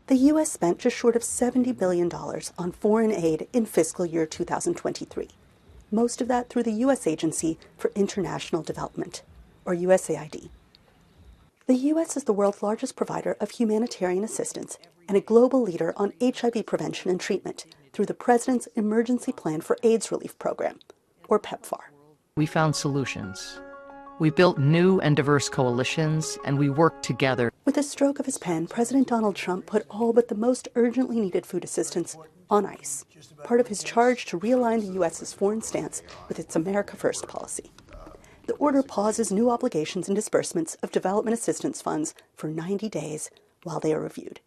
The U.S. spent just short of $70 billion on foreign aid in fiscal year 2023, most of that through the U.S. Agency for International Development, or USAID. The U.S. is the world's largest provider of humanitarian assistance and a global leader on HIV prevention and treatment through the President's Emergency Plan for AIDS Relief Program, or PEPFAR. We found solutions. We built new and diverse coalitions, and we worked together. With a stroke of his pen, President Donald Trump put all but the most urgently needed food assistance on ice, part of his charge to realign the U.S.'s foreign stance with its America First policy. The order pauses new obligations and disbursements of development assistance funds for 90 days while they are reviewed.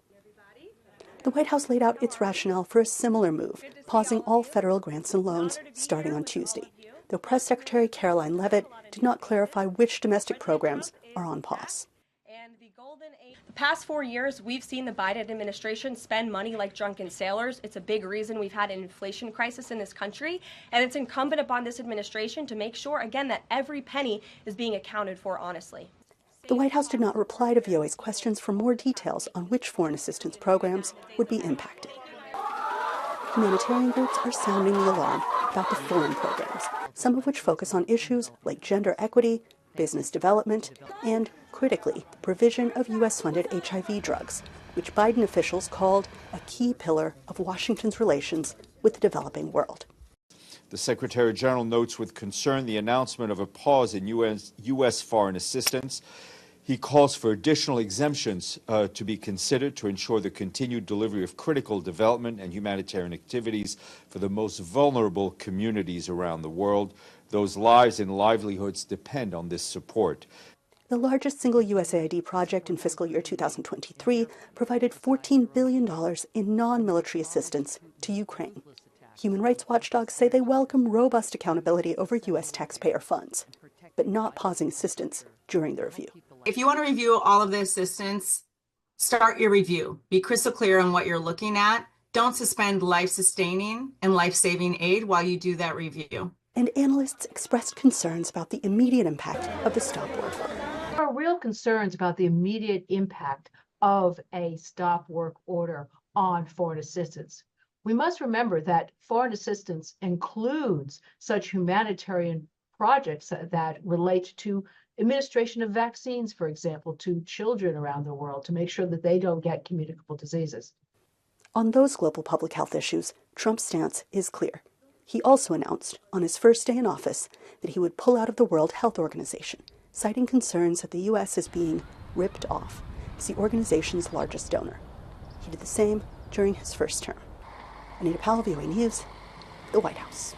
The White House laid out its rationale for a similar move, pausing all federal grants and loans starting on Tuesday, though Press Secretary Caroline Leavitt did not clarify which domestic programs are on pause. The past 4 years, we've seen the Biden administration spend money like drunken sailors. It's a big reason we've had an inflation crisis in this country, and it's incumbent upon this administration to make sure, again, that every penny is being accounted for honestly. The White House did not reply to VOA's questions for more details on which foreign assistance programs would be impacted. Humanitarian groups are sounding the alarm about the foreign programs, some of which focus on issues like gender equity, business development, and, critically, the provision of U.S.-funded HIV drugs, which Biden officials called a key pillar of Washington's relations with the developing world. The Secretary General notes with concern the announcement of a pause in U.S. foreign assistance. He calls for additional exemptions to be considered to ensure the continued delivery of critical development and humanitarian activities for the most vulnerable communities around the world. Those lives and livelihoods depend on this support. The largest single USAID project in fiscal year 2023 provided $14 billion in non-military assistance to Ukraine. Human rights watchdogs say they welcome robust accountability over U.S. taxpayer funds, but not pausing assistance during the review. If you want to review all of the assistance, start your review. Be crystal clear on what you're looking at. Don't suspend life-sustaining and life-saving aid while you do that review. And analysts expressed concerns about the immediate impact of the stop work order. There are real concerns about the immediate impact of a stop work order on foreign assistance. We must remember that foreign assistance includes such humanitarian projects that relate to administration of vaccines, for example, to children around the world to make sure that they don't get communicable diseases. On those global public health issues, Trump's stance is clear. He also announced on his first day in office that he would pull out of the World Health Organization, citing concerns that the U.S. is being ripped off as the organization's largest donor. He did the same during his first term. Anita Powell, VOA News, the White House.